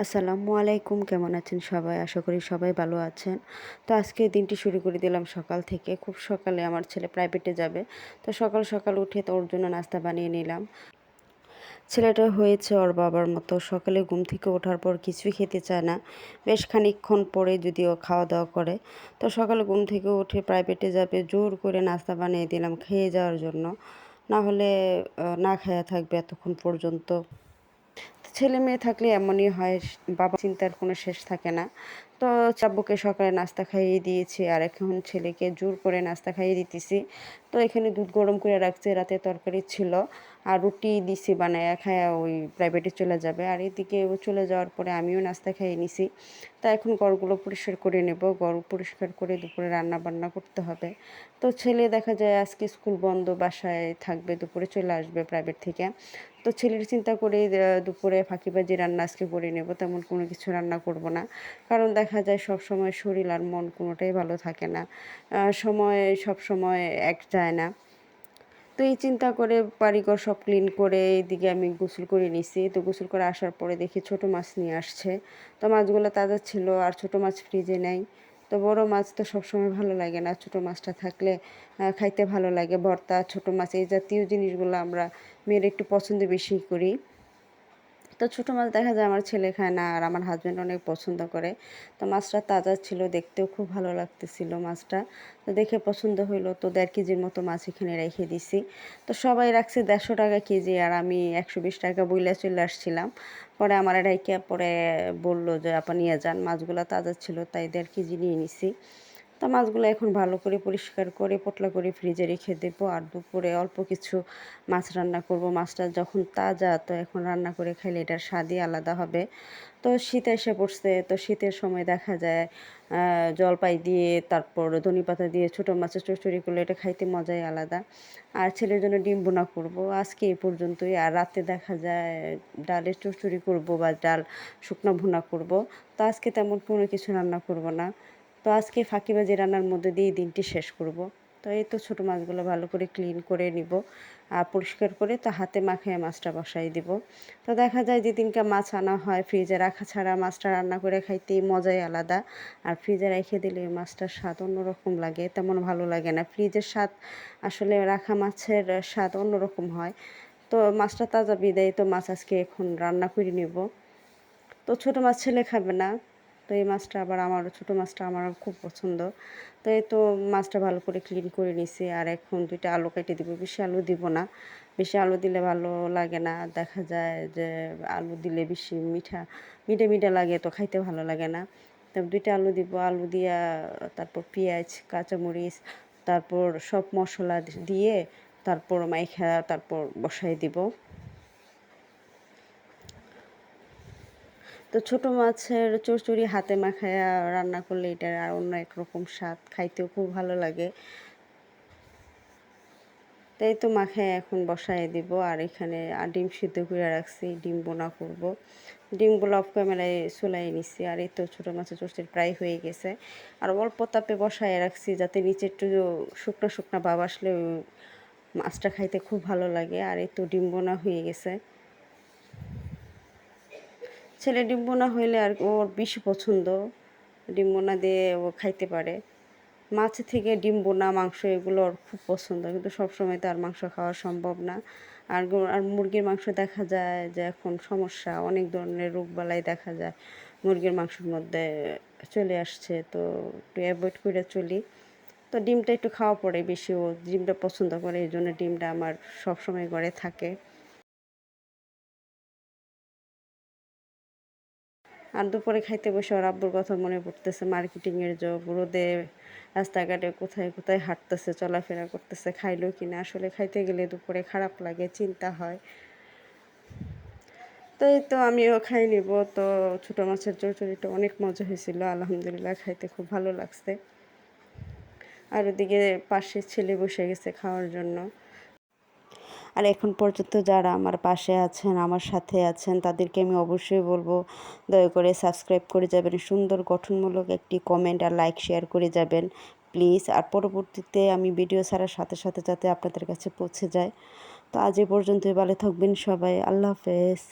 আসসালামু আলাইকুম, কেমন আছেন সবাই? আশা করি সবাই ভালো আছেন। তো আজকে দিনটি শুরু করে দিলাম সকাল থেকে। খুব সকালে আমার ছেলে প্রাইভেটে যাবে। তো সকাল সকাল উঠে তো ওর জন্য নাস্তা বানিয়ে নিলাম। ছেলেটা হয়েছে ওর বাবার মতো। সকালে ঘুম থেকে ওঠার পর কিছুই খেতে চায় না। বেশ খানিকক্ষণ পরে যদিও খাওয়া দাওয়া করে। তো সকালে ঘুম থেকে উঠে প্রাইভেটে যাবে, জোর করে নাস্তা বানিয়ে দিলাম খেয়ে যাওয়ার জন্য। না হলে না খায়া থাকবে এতক্ষণ পর্যন্ত। ছেলে মেয়ে থাকলে এমনই হয়, বাবা চিন্তার কোনো শেষ থাকে না। তো চাব্বুকে সকালে নাস্তা খাইয়ে দিয়েছি, আর এখন ছেলেকে জোর করে নাস্তা খাইয়ে দিতেছি। তো এখানে দুধ গরম করে রাখছে, রাতে তরকারি ছিল, আর রুটি দিছি বানায়া, খায়া ওই প্রাইভেটে চলে যাবে। আর এদিকে ও চলে যাওয়ার পরে আমিও নাস্তা খাইয়ে নিছি। তা এখন ঘরগুলো পরিষ্কার করে নেব, ঘর পরিষ্কার করে দুপুরে রান্না বান্না করতে হবে। তো ছেলে দেখা যায় আজকে স্কুল বন্ধ, বাসায় থাকবে, দুপুরে চলে আসবে প্রাইভেট থেকে। তো ছেলের চিন্তা করেই দুপুরে ফাঁকিবাজি রান্না আজকে করে নেব, তেমন কোনো কিছু রান্না করব না। কারণ দেখা যায় সব সময় শরীর আর মন কোনোটাই ভালো থাকে না, সময় সব সময় এক যায় না। তো এই চিন্তা করে বাড়িঘর সব ক্লিন করে এইদিকে আমি গোসল করে নিছি। তো গোসল করে আসার পরে দেখি ছোট মাছ নিয়ে আসছে। তো মাছগুলো তাজা ছিল, আর ছোট মাছ ফ্রিজে নেই। তো বড় মাছ তো সবসময় ভালো লাগে না, ছোট মাছটা থাকলে খাইতে ভালো লাগে। ভর্তা, ছোট মাছ এই জাতীয় জিনিসগুলো আমরা মেয়েরা একটু পছন্দ বেশি করি। তো ছোটো মাছ দেখা যায় আমার ছেলে খায় না, আর আমার হাজব্যান্ড অনেক পছন্দ করে। তো মাছটা তাজা ছিল, দেখতেও খুব ভালো লাগতেছিল মাছটা। তো দেখে পছন্দ হইলো, তো 1.5 কেজির মতো মাছ এখানে রেখে দিছি। তো সবাই রাখছে 150 টাকা কেজি, আর আমি 120 টাকা বইলা চলে আসছিলাম। পরে আমার রাইকা পরে বললো যে আপা নিয়ে যান, মাছগুলো তাজা ছিল তাই 1.5 কেজি নিয়ে নিছি। তা মাছগুলো এখন ভালো করে পরিষ্কার করে পটলা করে ফ্রিজে রেখে দেবো, আর দুপুরে অল্প কিছু মাছ রান্না করব। মাছটা যখন তাজা, তো এখন রান্না করে খাইলে এটার স্বাদই আলাদা হবে। তো শীত এসে পড়ছে, তো শীতের সময় দেখা যায় জলপাই দিয়ে তারপর ধনেপাতা দিয়ে ছোটো মাছের চচ্চড়ি করলে এটা খাইতে মজাই আলাদা। আর ছেলের জন্য ডিম ভুনা করব আজকে এই পর্যন্তই। আর রাতে দেখা যায় ডালের চচ্চড়ি করব বা ডাল শুকনো ভুনা করব। তো আজকে তেমন কোনো কিছু রান্না করব না। তো আজকে ফাঁকিবাজি রান্নার মধ্যে দিয়ে দিনটি শেষ করব। তো এই তো ছোটো মাছগুলো ভালো করে ক্লিন করে নিব, আর পরিষ্কার করে তো হাতে মাখিয়ে মাছটা বসাই দিব। তো দেখা যায় যে দিনকে মাছ আনা হয়, ফ্রিজে রাখা ছাড়া মাছটা রান্না করে খাইতেই মজাই আলাদা। আর ফ্রিজে রেখে দিলে মাছটার স্বাদ অন্যরকম লাগে, তেমন ভালো লাগে না। ফ্রিজের স্বাদ আসলে রাখা মাছের স্বাদ অন্যরকম হয়। তো মাছটা তাজা বিদায়, তো মাছ আজকে এখন রান্না করে নিব। তো ছোটো মাছ ছেলে খাবে না, তো এই মাছটা আবার আমারও, ছোটো মাছটা আমারও খুব পছন্দ। তো এই তো মাছটা ভালো করে ক্লিন করে নিছি, আর এখন 2টা আলু কেটে দিব। বেশি আলু দিব না, বেশি আলু দিলে ভালো লাগে না। দেখা যায় যে আলু দিলে বেশি মিঠা মিঠা মিঠা লাগে, তো খাইতে ভালো লাগে না। তো 2টা আলু দিব, আলু দিয়া তারপর পেঁয়াজ, কাঁচামরিচ, তারপর সব মশলা দিয়ে তারপর মাইখা তারপর বসাই দিব। তো ছোটো মাছের চচ্চড়ি হাতে মাখায়া রান্না করলে এটার আর অন্য একরকম স্বাদ, খাইতেও খুব ভালো লাগে। তাই তো মাখায় এখন বসায় দিব, আর এখানে ডিম সিদ্ধ করে রাখছি, ডিম বোনা করব। ডিমগুলো অফ ক্যামেরায় চুলাই নিচ্ছি, আর এই তো ছোটো মাছের চচ্চড়ি প্রায় হয়ে গেছে। আর অল্প তাপে বসায় রাখছি যাতে নিচে একটু শুকনো শুকনো ভাব আসলে মাছটা খাইতে খুব ভালো লাগে। আর এই তো ডিম বোনা হয়ে গেছে। ছেলে ডিম বোনা হইলে আর ওর বেশি পছন্দ, ডিম বোনা দিয়ে ও খাইতে পারে। মাছ থেকে ডিম বোনা, মাংস এগুলো ওর খুব পছন্দ, কিন্তু সবসময় তো আর মাংস খাওয়া সম্ভব না। আর মুরগির মাংস দেখা যায় যে এখন সমস্যা, অনেক ধরনের রোগবালাই দেখা যায় মুরগির মাংসের মধ্যে চলে আসছে, তো একটু অ্যাভয়েড করে চলি। তো ডিমটা একটু খাওয়া পড়ে বেশি, ও ডিমটা পছন্দ করে, এই জন্য ডিমটা আমার সবসময় ঘরে থাকে। আর দুপুরে খাইতে বসে ওর আব্বুর কথা মনে পড়তেছে, মার্কেটিংয়ের জব, রোদে রাস্তাঘাটে কোথায় কোথায় হাঁটতেছে, চলাফেরা করতেছে, খাইলো কিনা। আসলে খাইতে গেলে দুপুরে খারাপ লাগে, চিন্তা হয়। তো এই তো আমিও খাই নিব। তো ছোটো মাছের চচ্চড়িটা অনেক মজা হয়েছিল, আলহামদুলিল্লাহ, খাইতে খুব ভালো লাগছে। আর ওদিকে পাশে ছেলে বসে গেছে খাওয়ার জন্য। আর এখন পর্যন্ত যারা আমার পাশে আছেন, আমার সাথে আছেন, তাদেরকে আমি অবশ্যই বলবো দয়া করে সাবস্ক্রাইব করে যাবেন, সুন্দর গঠনমূলক একটি কমেন্ট আর লাইক শেয়ার করে যাবেন প্লিজ। আর পরবর্তীতে আমি ভিডিও ছাড়ার সাথে সাথে যাতে আপনাদের কাছে পৌঁছে যায়। তো আজ এ পর্যন্তই, ভালো থাকবেন সবাই, আল্লাহ হাফেজ।